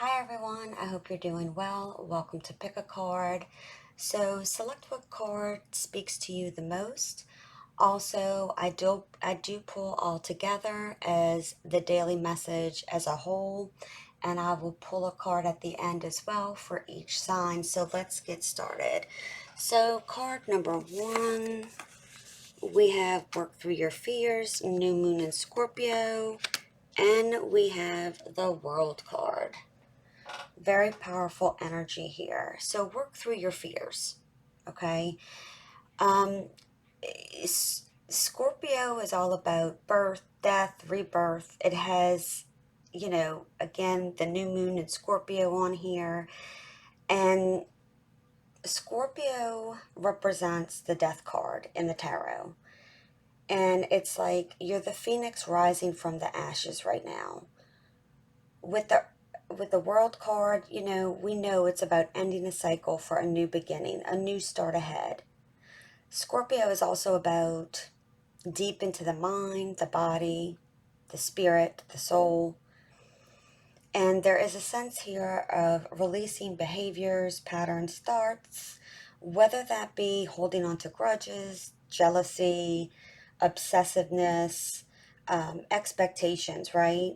Hi everyone, I hope you're doing well. Welcome to Pick a Card. So select what card speaks to you the most. Also, I do pull all together as the daily message as a whole, and I will pull a card at the end as well for each sign. So let's get started. So card number one, we have Work Through Your Fears, New Moon in Scorpio, and we have the World card. Very powerful energy here. So work through your fears, okay? Um, Scorpio is all about birth, death, rebirth. It has, again, the new moon in Scorpio on here. And Scorpio represents the death card in the tarot. And it's like you're the phoenix rising from the ashes right now. With the world card, we know it's about ending a cycle for a new beginning, a new start ahead. Scorpio is also about deep into the mind, the body, the spirit, the soul. And there is a sense here of releasing behaviors, patterns, thoughts, whether that be holding on to grudges, jealousy, obsessiveness, expectations, right?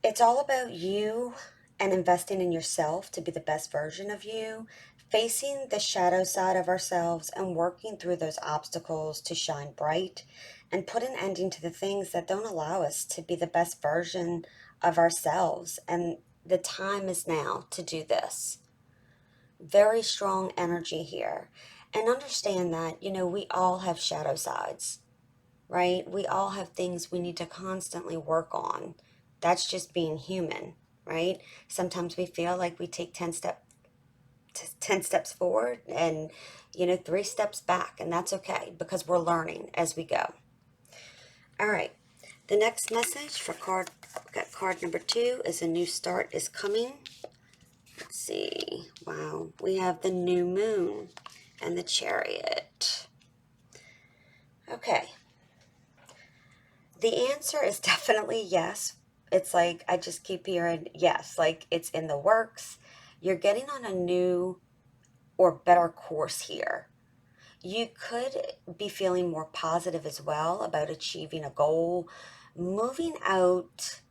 It's all about you and investing in yourself to be the best version of you, facing the shadow side of ourselves and working through those obstacles to shine bright and put an ending to the things that don't allow us to be the best version of ourselves. And the time is now to do this. Very strong energy here. And understand that, we all have shadow sides, right? We all have things we need to constantly work on. That's just being human, right? Sometimes we feel like we take 10 steps forward and 3 steps back, and that's okay because we're learning as we go. All right. The next message for card number 2 is a new start is coming. Let's see. Wow. We have the new moon and the chariot. Okay. The answer is definitely yes. It's like I just keep hearing yes, like it's in the works. You're getting on a new or better course here. You could be feeling more positive as well about achieving a goal, moving out,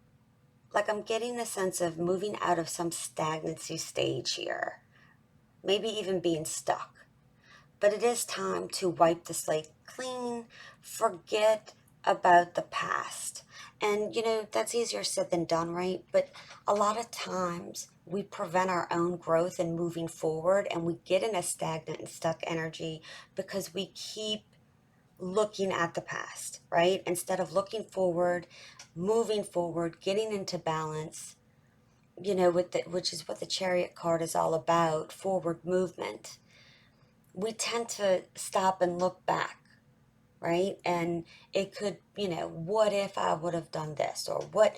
like I'm getting a sense of moving out of some stagnancy stage here, maybe even being stuck. But it is time to wipe the slate clean, forget about the past. And, that's easier said than done, right? But a lot of times we prevent our own growth and moving forward, and we get in a stagnant and stuck energy because we keep looking at the past, right? Instead of looking forward, moving forward, getting into balance, which is what the chariot card is all about, forward movement. We tend to stop and look back, right? And it could, what if I would have done this or what?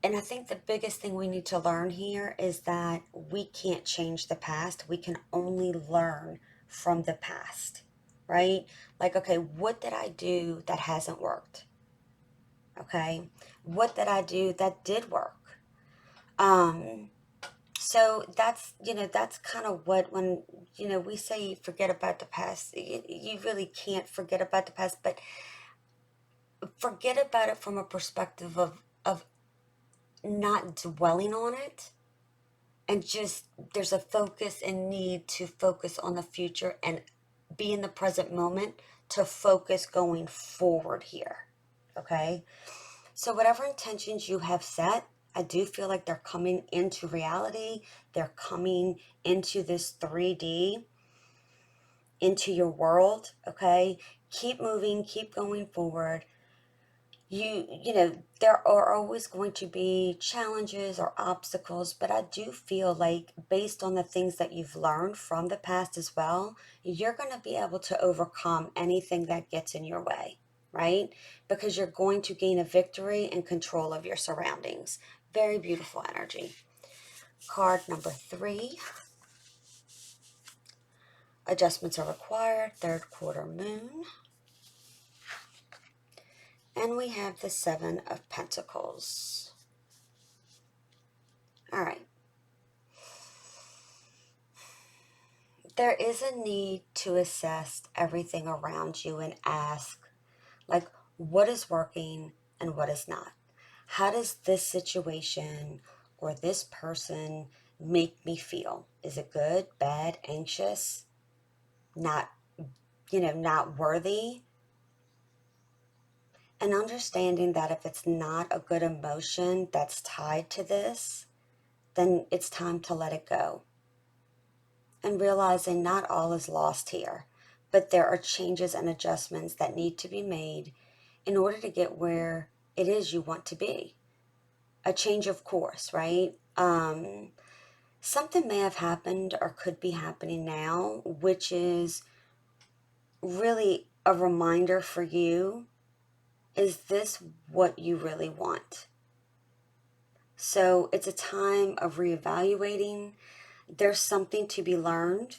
And I think the biggest thing we need to learn here is that we can't change the past. We can only learn from the past, right? Like, okay, what did I do that hasn't worked? Okay. What did I do that did work? Um, So that's kind of what, when, we say forget about the past, you really can't forget about the past, but forget about it from a perspective of not dwelling on it, and just there's a focus and need to focus on the future and be in the present moment to focus going forward here. Okay. So whatever intentions you have set, I do feel like they're coming into reality. They're coming into this 3D, into your world, okay? Keep moving, keep going forward. There are always going to be challenges or obstacles, but I do feel like based on the things that you've learned from the past as well, you're going to be able to overcome anything that gets in your way, right? Because you're going to gain a victory and control of your surroundings. Very beautiful energy. Card number 3, adjustments are required, third quarter moon. And we have the 7 of Pentacles. All right. There is a need to assess everything around you and ask, like, what is working and what is not? How does this situation or this person make me feel? Is it good, bad, anxious, not, not worthy? And understanding that if it's not a good emotion that's tied to this, then it's time to let it go. And realizing not all is lost here, but there are changes and adjustments that need to be made in order to get where it is you want to be. A change of course, right? Something may have happened or could be happening now, which is really a reminder for you. Is this what you really want? So it's a time of reevaluating. There's something to be learned,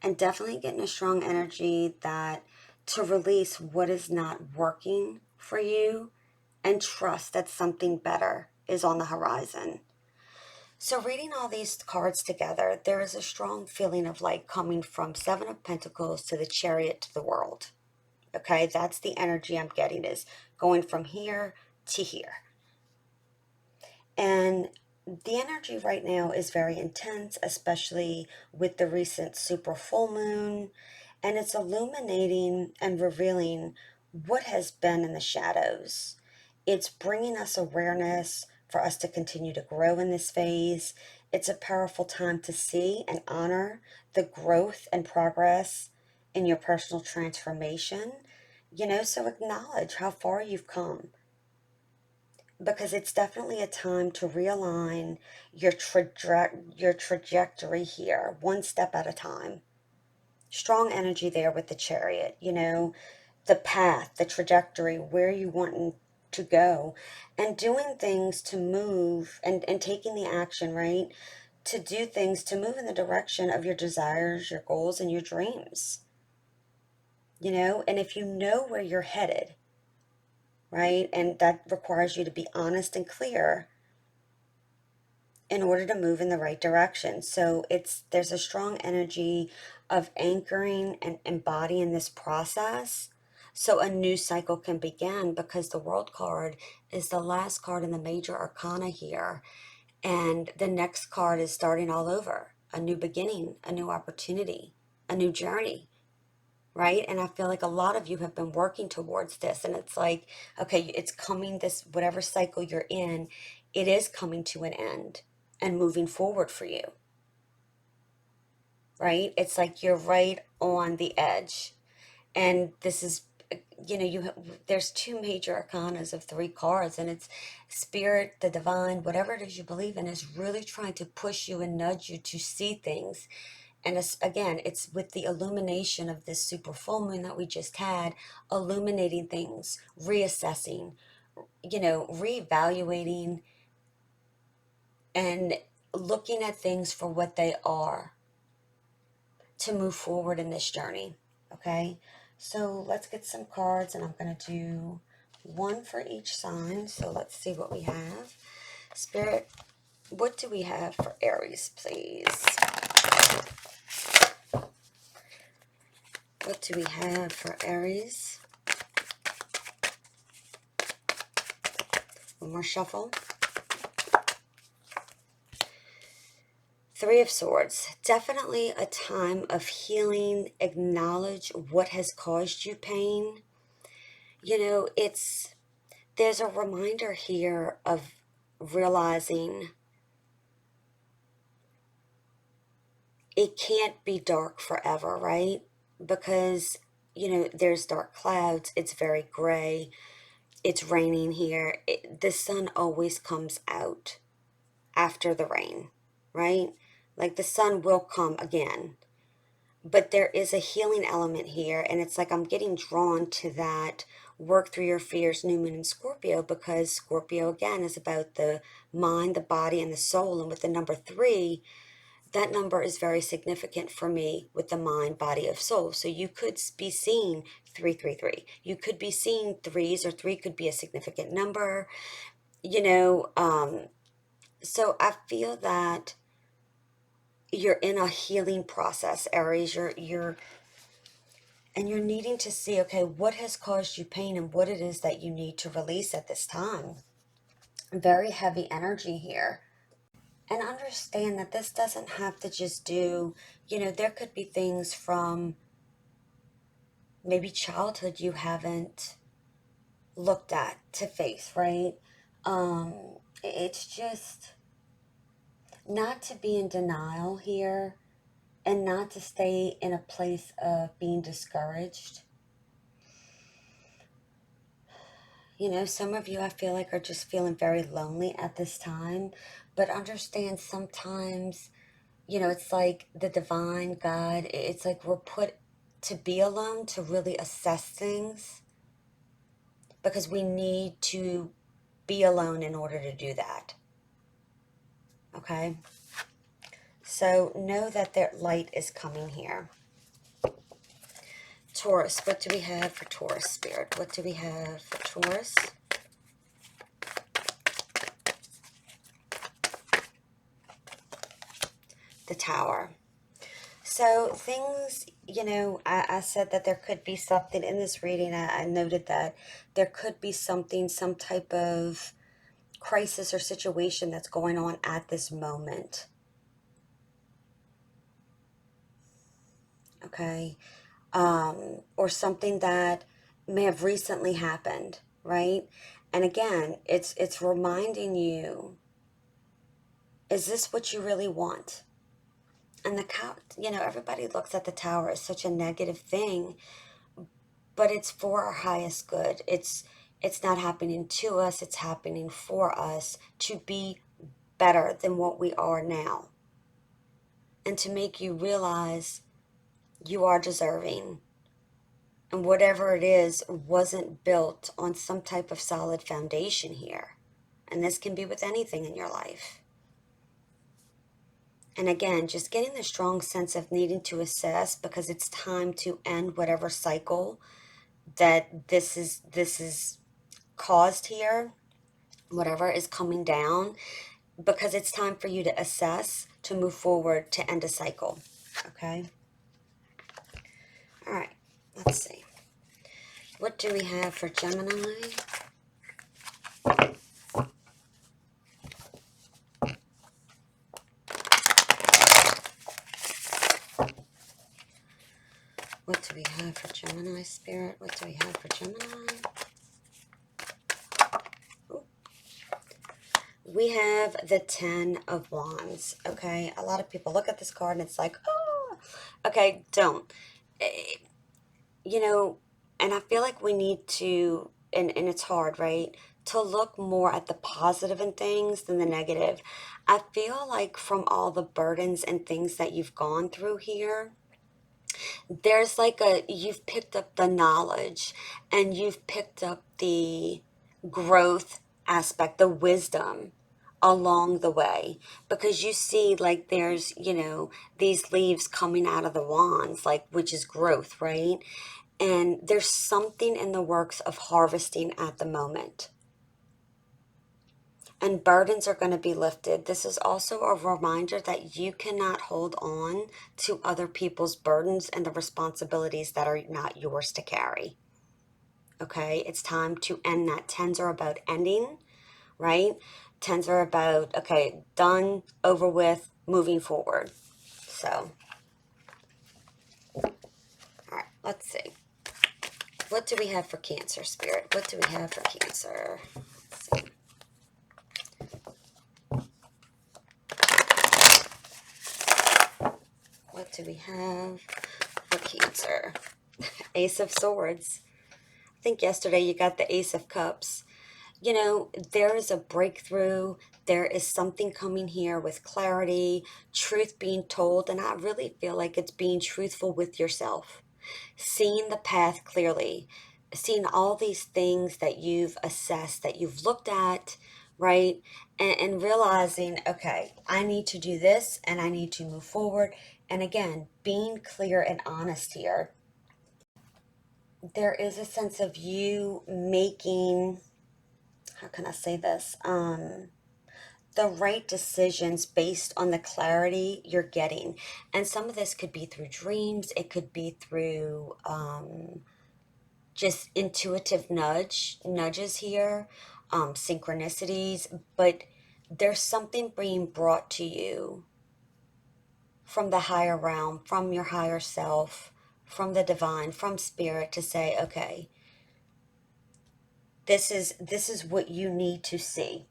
and definitely getting a strong energy that to release what is not working for you and trust that something better is on the horizon. So, reading all these cards together, there is a strong feeling of like coming from Seven of Pentacles to the Chariot to the World. Okay, that's the energy I'm getting, is going from here to here. And the energy right now is very intense, especially with the recent super full moon. And it's illuminating and revealing what has been in the shadows. It's bringing us awareness for us to continue to grow in this phase. It's a powerful time to see and honor the growth and progress in your personal transformation. So acknowledge how far you've come, because it's definitely a time to realign your trajectory here, one step at a time. Strong energy there with the Chariot, the path, the trajectory, where you want to go, and doing things to move, and taking the action, right? To do things to move in the direction of your desires, your goals, and your dreams. And if you know where you're headed, right? And that requires you to be honest and clear in order to move in the right direction. So there's a strong energy of anchoring and embodying this process so a new cycle can begin, because the World card is the last card in the major arcana here, and the next card is starting all over, a new beginning, a new opportunity, a new journey, right? And I feel like a lot of you have been working towards this, and it's like, okay, it's coming, this whatever cycle you're in, it is coming to an end and moving forward for you, right? It's like you're right on the edge. And this is, there's two major arcanas of three cards, and it's spirit, the divine, whatever it is you believe in, is really trying to push you and nudge you to see things. And again, it's with the illumination of this super full moon that we just had, illuminating things, reassessing, reevaluating, and looking at things for what they are to move forward in this journey. Okay, so let's get some cards, and I'm going to do one for each sign. So let's see what we have. Spirit, what do we have for Aries, please? What do we have for Aries? One more shuffle. Three of Swords. Definitely a time of healing. Acknowledge what has caused you pain. There's a reminder here of realizing it can't be dark forever, right? Because, there's dark clouds. It's very gray. It's raining here. The sun always comes out after the rain, right? Like the sun will come again. But there is a healing element here, and it's like I'm getting drawn to that work through your fears, new moon in Scorpio, because Scorpio again is about the mind, the body, and the soul. And with the number 3, that number is very significant for me with the mind, body, of soul. So you could be seeing 333. You could be seeing threes, or 3 could be a significant number. You know, So I feel that you're in a healing process, Aries. You're needing to see, okay, what has caused you pain and what it is that you need to release at this time. Very heavy energy here. And understand that this doesn't have to just do, there could be things from maybe childhood you haven't looked at to face, right? Um, it's just not to be in denial here and not to stay in a place of being discouraged. Some of you I feel like are just feeling very lonely at this time, but understand sometimes, it's like the divine God, it's like we're put to be alone to really assess things because we need to be alone in order to do that. Okay? So know that their light is coming here. Taurus, what do we have for Taurus, Spirit? What do we have for Taurus? The Tower. So things, I said that there could be something in this reading. I noted that there could be something, some type of crisis or situation that's going on at this moment. Okay. Or something that may have recently happened, right? And again, it's reminding you, is this what you really want? And the cow, everybody looks at the tower as such a negative thing, but it's for our highest good. It's not happening to us, it's happening for us to be better than what we are now. And to make you realize you are deserving. And whatever it is wasn't built on some type of solid foundation here. And this can be with anything in your life. And again, just getting the strong sense of needing to assess because it's time to end whatever cycle that this is caused here, whatever is coming down, because it's time for you to assess, to move forward, to end a cycle. Okay? All right, let's see. What do we have for Gemini? What do we have for Gemini, Spirit? What do we have for Gemini? Ooh. We have the Ten of Wands, okay? A lot of people look at this card and it's like, oh, okay, don't. Eh, and I feel like we need to, and it's hard, right? To look more at the positive in things than the negative. I feel like from all the burdens and things that you've gone through here, there's like you've picked up the knowledge and you've picked up the growth aspect, the wisdom along the way, because you see like there's, these leaves coming out of the wands, like, which is growth, right? And there's something in the works of harvesting at the moment. And burdens are going to be lifted. This is also a reminder that you cannot hold on to other people's burdens and the responsibilities that are not yours to carry. Okay, it's time to end that. Tens are about ending, right? Tens are about, okay, done, over with, moving forward. So, all right, let's see. What do we have for Cancer, Spirit? What do we have for Cancer? Let's see. What do we have for Cancer? Ace of Swords. I think yesterday you got the Ace of Cups. There is a breakthrough. There is something coming here with clarity, truth being told, and I really feel like it's being truthful with yourself. Seeing the path clearly, seeing all these things that you've assessed, that you've looked at, right? And realizing, okay, I need to do this and I need to move forward. And again, being clear and honest here. There is a sense of you making, how can I say this? the right decisions based on the clarity you're getting. And some of this could be through dreams, it could be through just intuitive nudges here, synchronicities, but there's something being brought to you from the higher realm, from your higher self, from the divine, from spirit to say, okay, this is what you need to see.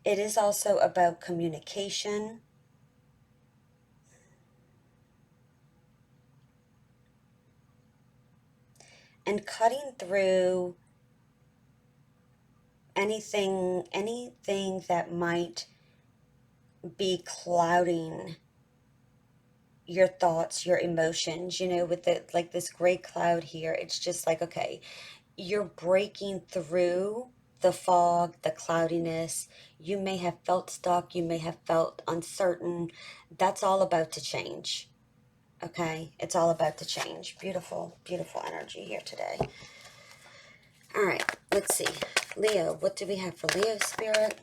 It is also about communication and cutting through anything that might be clouding your thoughts, your emotions, with the like this gray cloud here. It's just like, okay, you're breaking through the fog, the cloudiness. You may have felt stuck, you may have felt uncertain. That's all about to change. Okay? It's all about to change. Beautiful, beautiful energy here today. All right, let's see. Leo, what do we have for Leo spirit?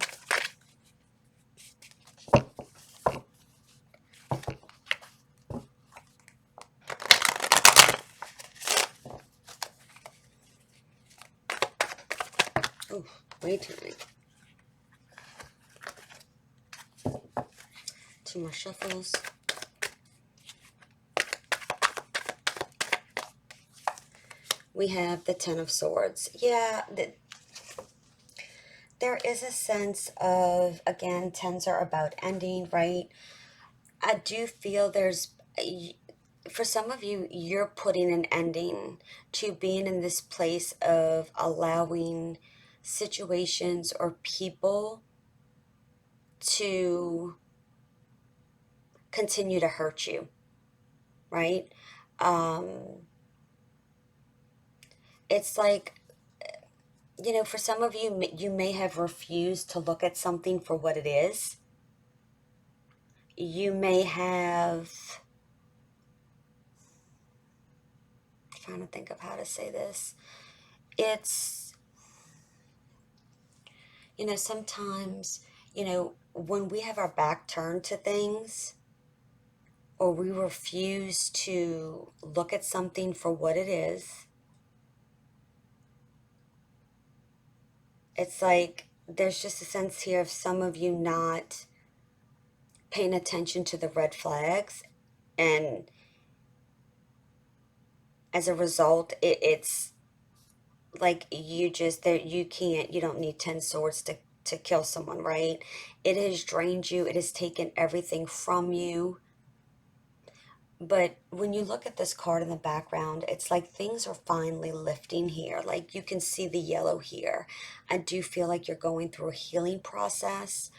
Oh, way too many. Two more shuffles. We have the Ten of Swords. Yeah, there is a sense of, again, tens are about ending, right? I do feel for some of you, you're putting an ending to being in this place of allowing situations or people to continue to hurt you, right? Um, it's like, for some of you, you may have refused to look at something for what it is. You may have, trying to think of how to say this. It's, sometimes, when we have our back turned to things or we refuse to look at something for what it is, it's like there's just a sense here of some of you not paying attention to the red flags, and as a result, it's like you don't need 10 swords to kill someone, right? It has drained you, it has taken everything from you. But when you look at this card in the background, it's like things are finally lifting here. Like you can see the yellow here. I do feel like you're going through a healing process.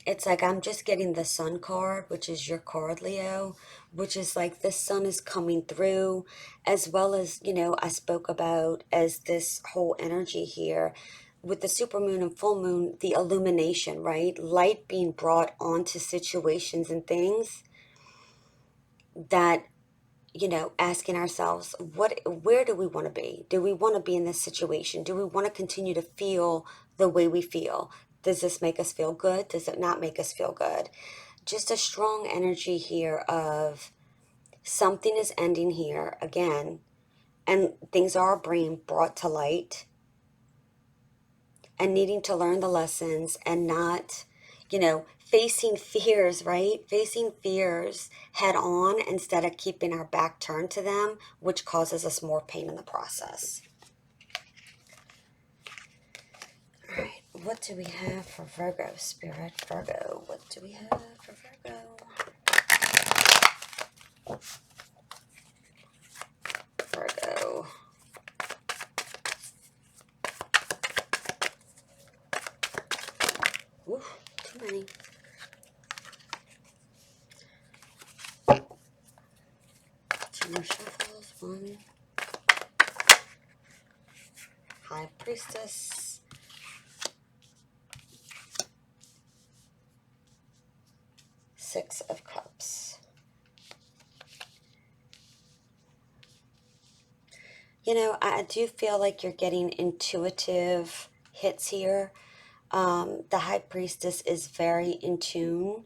It's like I'm just getting the sun card, which is your card, Leo, which is like the sun is coming through, as well as, I spoke about as this whole energy here with the supermoon and full moon, the illumination, right? Light being brought onto situations and things that, asking ourselves, where do we want to be? Do we want to be in this situation? Do we want to continue to feel the way we feel? Does this make us feel good? Does it not make us feel good? Just a strong energy here of something is ending here again, and things are being brought to light, and needing to learn the lessons and not, facing fears, right? Facing fears head on instead of keeping our back turned to them, which causes us more pain in the process. All right, what do we have for Virgo spirit? Virgo, what do we have for Virgo? Virgo. Ooh, too many. Two more shuffles. One. High Priestess. Six of Cups. You know, I do feel like you're getting intuitive hits here. The High Priestess is very in tune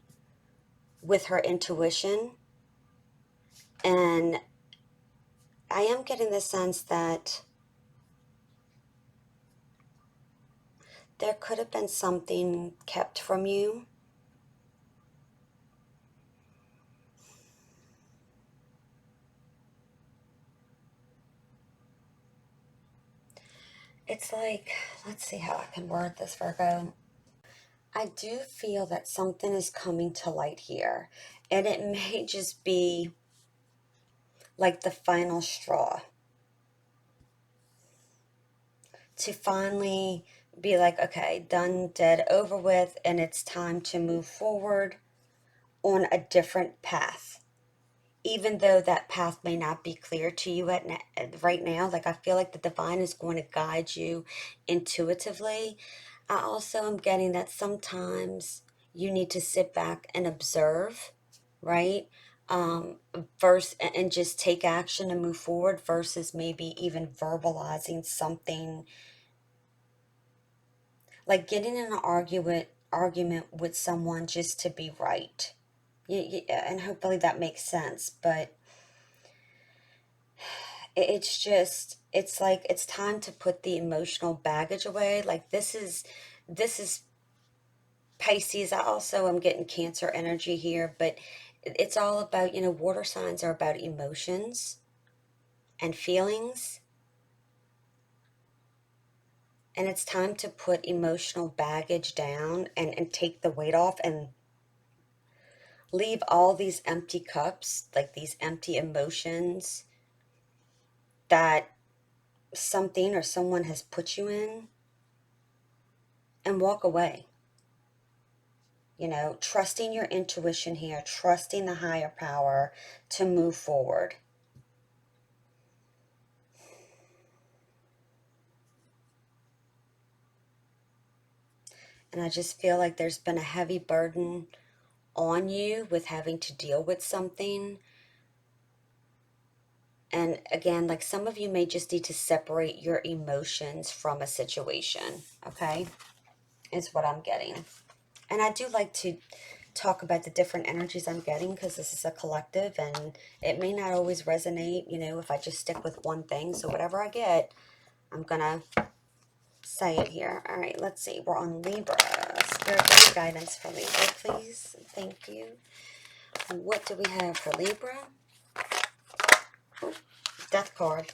with her intuition, and I am getting the sense that there could have been something kept from you. It's like, let's see how I can word this, Virgo. I do feel that something is coming to light here, and it may just be like the final straw to finally be like, okay, done, dead, over with, and it's time to move forward on a different path. Even though that path may not be clear to you right now, like I feel like the divine is going to guide you intuitively. I also am getting that sometimes you need to sit back and observe, right? Verse and just take action and move forward versus maybe even verbalizing something, like getting in an argument with someone just to be right. And hopefully that makes sense, but it's just, it's like it's time to put the emotional baggage away. Like this is Pisces. I also am getting Cancer energy here, but it's all about, water signs are about emotions and feelings, and it's time to put emotional baggage down and take the weight off and leave all these empty cups, like these empty emotions that something or someone has put you in, and walk away. Trusting your intuition here, trusting the higher power to move forward. And I just feel like there's been a heavy burden on you with having to deal with something. And again, like some of you may just need to separate your emotions from a situation, okay? Is what I'm getting. And I do like to talk about the different energies I'm getting because this is a collective and it may not always resonate, if I just stick with one thing. So whatever I get, I'm going to say it here. All right, let's see. We're on Libra. Spirit, give me guidance for Libra, please. Thank you. What do we have for Libra? Oh, Death card.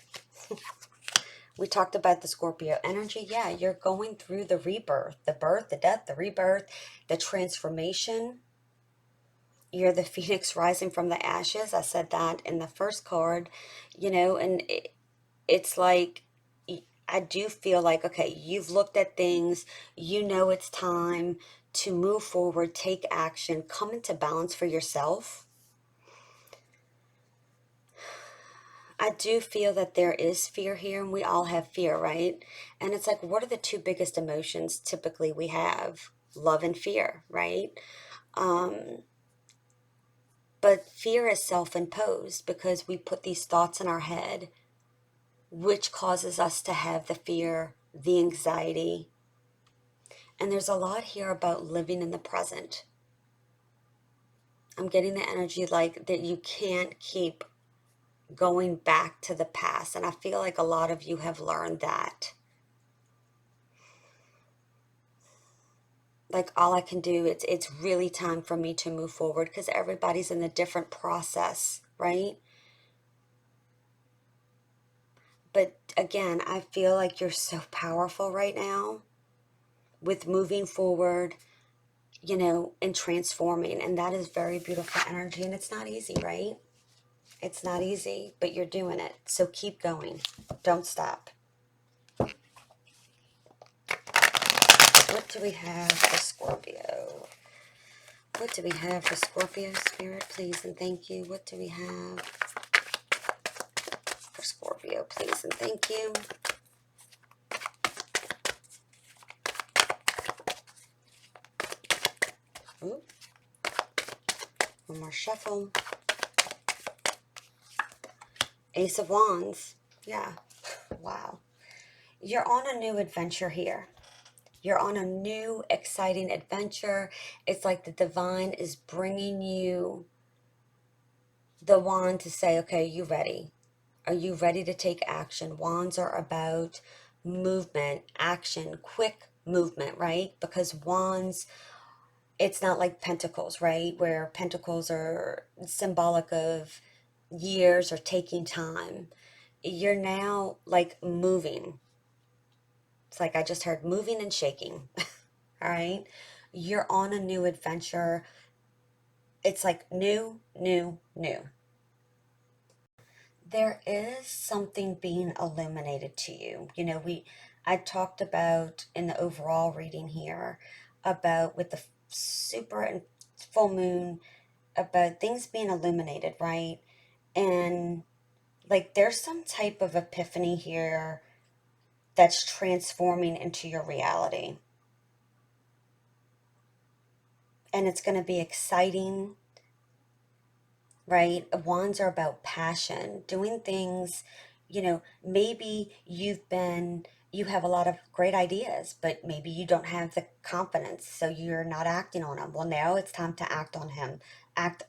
We talked about the Scorpio energy. Yeah, you're going through the rebirth, the birth, the death, the rebirth, the transformation. You're the phoenix rising from the ashes. I said that in the first card, and it's like, I do feel like, okay, you've looked at things, it's time to move forward, take action, come into balance for yourself. I do feel that there is fear here, and we all have fear, right? And it's like, what are the two biggest emotions typically we have? Love and fear, right? Um, but fear is self-imposed because we put these thoughts in our head, which causes us to have the fear, the anxiety. And there's a lot here about living in the present. I'm getting the energy like that you can't keep going back to the past. And I feel like a lot of you have learned that. Like all I can do, it's really time for me to move forward because everybody's in a different process, right? But again, I feel like you're so powerful right now with moving forward, and transforming. And that is very beautiful energy. And it's not easy, right? It's not easy, but you're doing it. So keep going. Don't stop. What do we have for Scorpio? What do we have for Scorpio, Spirit, please and thank you? What do we have for Scorpio, please and thank you? Ooh, one more shuffle. Ace of Wands. Yeah. Wow. You're on a new adventure here. You're on a new, exciting adventure. It's like the divine is bringing you the wand to say, okay, you ready? Are you ready to take action? Wands are about movement, action, quick movement, right? Because wands, it's not like pentacles, right? Where pentacles are symbolic of years or taking time. You're now like moving. It's like I just heard moving and shaking. All right. You're on a new adventure. It's like new, new, new. There is something being illuminated to you. I talked about in the overall reading here about with the super and full moon about things being illuminated, right? And like there's some type of epiphany here that's transforming into your reality. And it's going to be exciting, right? Wands are about passion, doing things, maybe you have a lot of great ideas, but maybe you don't have the confidence, so you're not acting on them. Well, now it's time to act on him. Act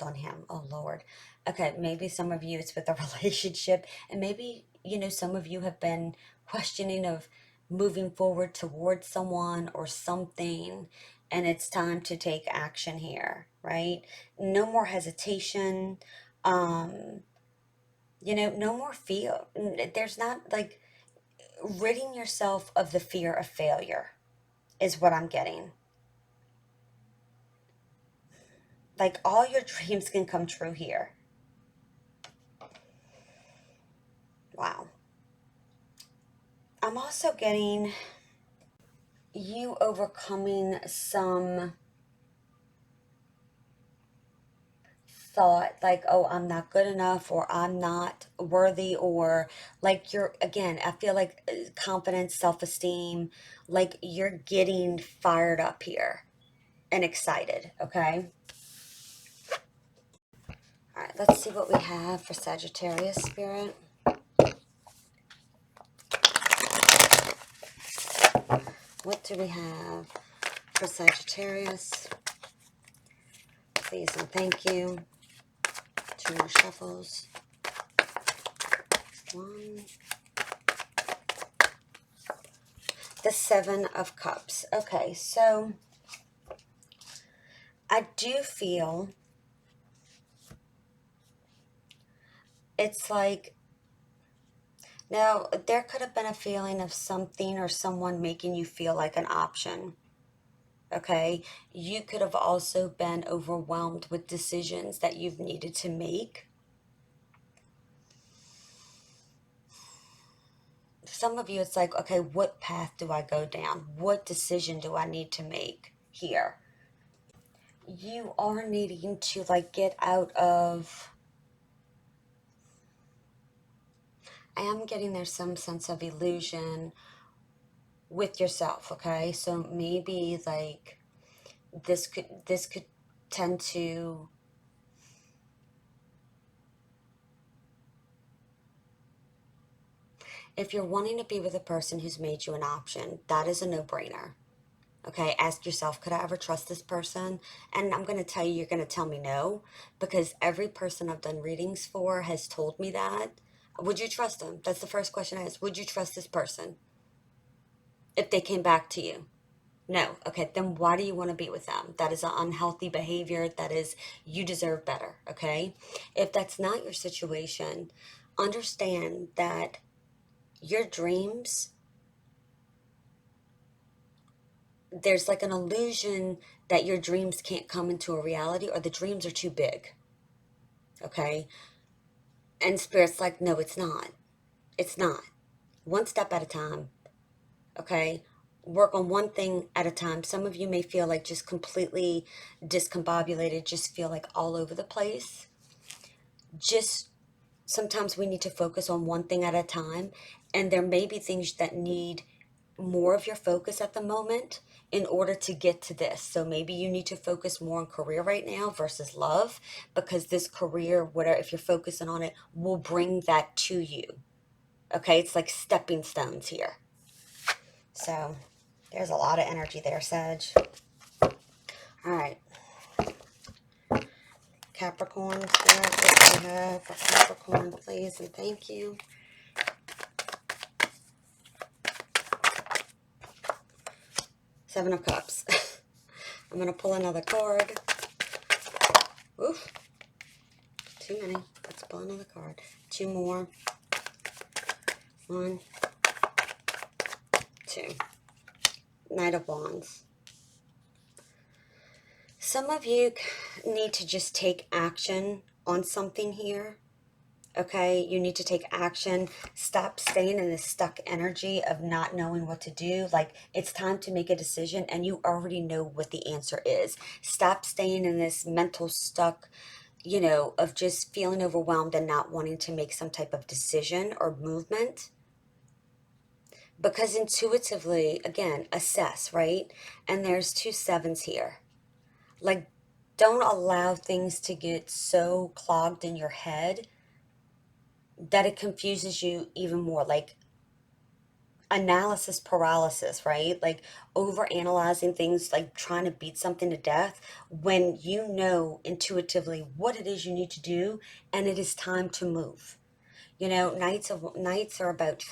on him. Oh, Lord. Okay, maybe some of you it's with a relationship, and maybe, some of you have been questioning of moving forward towards someone or something, and it's time to take action here, right? No more hesitation. um no more fear. There's not like ridding yourself of the fear of failure is what I'm getting. Like all your dreams can come true here. Wow. I'm also getting you overcoming some thought like, oh, I'm not good enough, or I'm not worthy, or like you're, again, I feel like confidence, self-esteem, like you're getting fired up here and excited. Okay. All right, let's see what we have for Sagittarius spirit. What do we have for Sagittarius? Please and thank you. Two more shuffles. One. The Seven of Cups. Okay, so I do feel it's like, now there could have been a feeling of something or someone making you feel like an option. Okay, you could have also been overwhelmed with decisions that you've needed to make. Some of you, it's like, okay, what path do I go down? What decision do I need to make here? You are needing to like get out of, I am getting there's some sense of illusion with yourself, okay? So maybe like this could tend to, if you're wanting to be with a person who's made you an option, that is a no-brainer. Okay, ask yourself, could I ever trust this person? And I'm going to tell you, you're going to tell me no, because every person I've done readings for has told me that. Would you trust them? That's the first question I ask. Would you trust this person if they came back to you? No. Okay, then why do you want to be with them? That is an unhealthy behavior. That is, you deserve better. Okay, if that's not your situation, understand that your dreams, there's like an illusion that your dreams can't come into a reality, or the dreams are too big. Okay. And spirit's like, no, it's not. It's not. One step at a time. Okay. Work on one thing at a time. Some of you may feel like just completely discombobulated, just feel like all over the place. Just sometimes we need to focus on one thing at a time. And there may be things that need more of your focus at the moment in order to get to this. So maybe you need to focus more on career right now versus love, because this career, whatever, if you're focusing on it, will bring that to you. Okay, it's like stepping stones here. So there's a lot of energy there, Sag. All right. Capricorn, Spirit, what do you have for Capricorn, please, and thank you. Seven of Cups. I'm going to pull another card. Oof. Too many. Let's pull another card. Two more. One. Two. Knight of Wands. Some of you need to just take action on something here. Okay, you need to take action. Stop staying in this stuck energy of not knowing what to do. Like, it's time to make a decision and you already know what the answer is. Stop staying in this mental stuck, you know, of just feeling overwhelmed and not wanting to make some type of decision or movement. Because intuitively, again, assess, right? And there's two sevens here. Like, don't allow things to get so clogged in your head that it confuses you even more. Like, analysis paralysis, right? Like, over analyzing things, like trying to beat something to death when you know intuitively what it is you need to do and it is time to move. You know, nights are about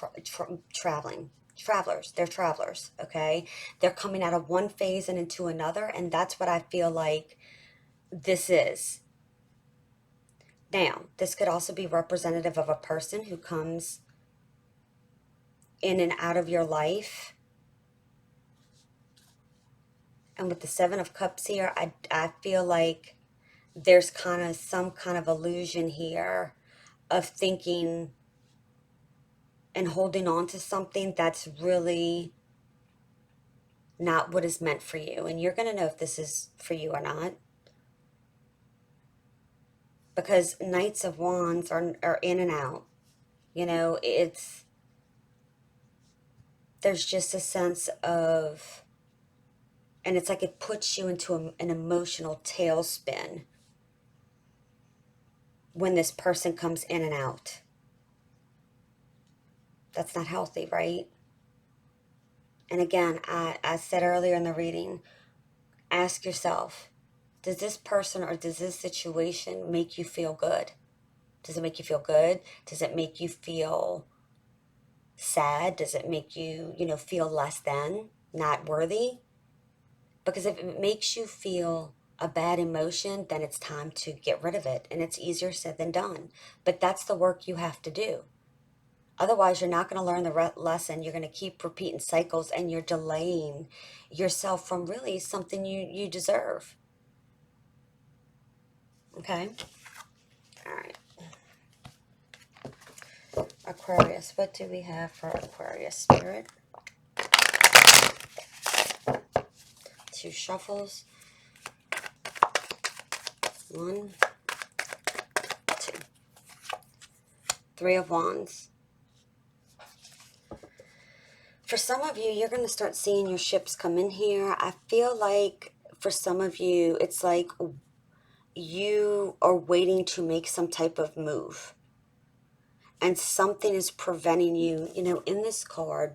traveling. Travelers, they're travelers. Okay, they're coming out of one phase and into another, and that's what I feel like this is. Now, this could also be representative of a person who comes in and out of your life. And with the Seven of Cups here, I feel like there's kind of some kind of illusion here of thinking and holding on to something that's really not what is meant for you. And you're going to know if this is for you or not. Because Knights of Wands are in and out. You know, there's just a sense of, and it's like it puts you into an emotional tailspin when this person comes in and out. That's not healthy, right? And again, I said earlier in the reading, ask yourself, does this person or does this situation make you feel good? Does it make you feel good? Does it make you feel sad? Does it make you, you know, feel less than, not worthy? Because if it makes you feel a bad emotion, then it's time to get rid of it. And it's easier said than done. But that's the work you have to do. Otherwise, you're not going to learn the lesson. You're going to keep repeating cycles and you're delaying yourself from really something you deserve. Okay? All right. Aquarius. What do we have for Aquarius, Spirit? Two shuffles. One, two. Three of Wands. For some of you, you're going to start seeing your ships come in here. I feel like for some of you, it's like you are waiting to make some type of move. And something is preventing you. You know, in this card,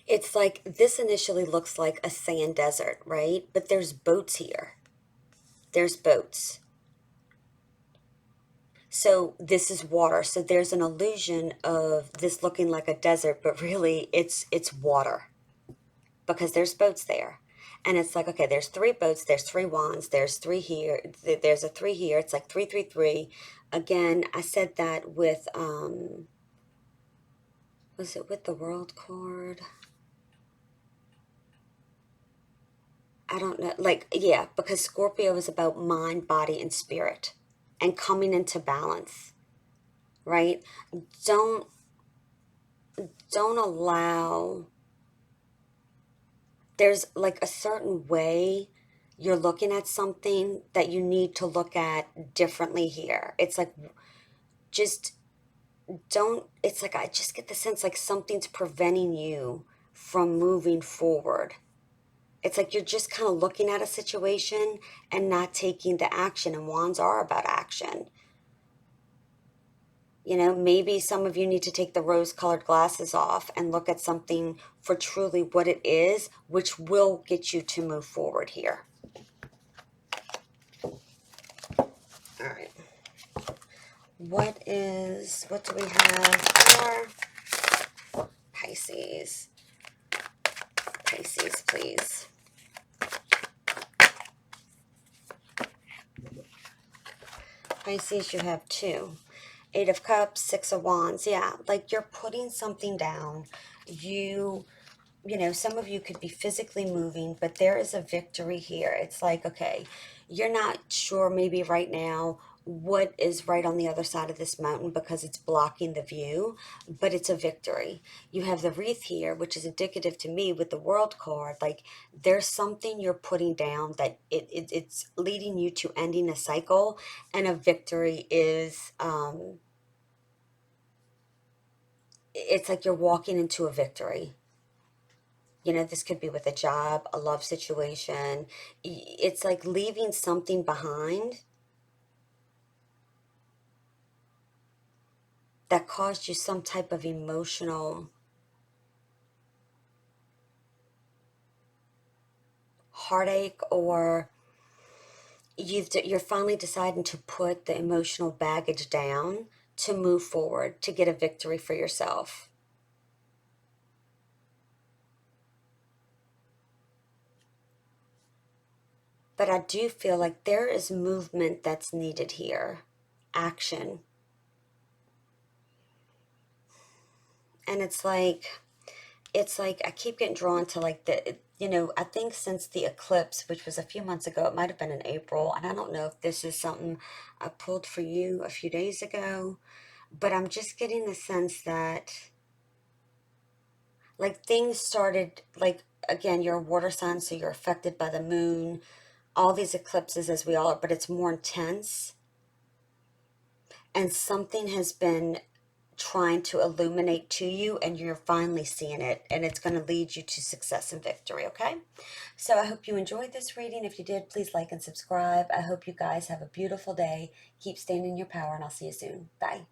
it's like this initially looks like a sand desert, right? But there's boats here. There's boats. So this is water. So there's an illusion of this looking like a desert, but really it's water because there's boats there. And it's like, okay, there's three boats, there's three wands, there's three here, there's a three here. It's like 333. Again, I said that with, was it with the World card? I don't know. Like, yeah, because Scorpio is about mind, body, and spirit and coming into balance, right? Don't allow, there's like a certain way you're looking at something that you need to look at differently here. It's like, just don't, it's like I just get the sense like something's preventing you from moving forward. It's like you're just kind of looking at a situation and not taking the action, and wands are about action. You know, maybe some of you need to take the rose-colored glasses off and look at something for truly what it is, which will get you to move forward here. All right. What do we have for Pisces? Pisces, please. Pisces, you have two. Eight of Cups, Six of Wands. Yeah, like you're putting something down. You know, some of you could be physically moving, but there is a victory here. It's like, okay, you're not sure maybe right now what is right on the other side of this mountain because it's blocking the view, but it's a victory. You have the wreath here, which is indicative to me with the world card. Like there's something you're putting down that it's leading you to ending a cycle, and a victory is, it's like you're walking into a victory. You know, this could be with a job, a love situation. It's like leaving something behind that caused you some type of emotional heartache, or you're finally deciding to put the emotional baggage down to move forward, to get a victory for yourself. But I do feel like there is movement that's needed here, action. And it's like I keep getting drawn to like you know, I think since the eclipse, which was a few months ago, it might have been in April, and I don't know if this is something I pulled for you a few days ago, but I'm just getting the sense that like things started, like, again, you're a water sign, so you're affected by the moon, all these eclipses as we all are, but it's more intense, and something has been trying to illuminate to you, and you're finally seeing it, and it's going to lead you to success and victory. Okay, so I hope you enjoyed this reading. If you did, please like and subscribe. I hope you guys have a beautiful day. Keep standing in your power, and I'll see you soon. Bye.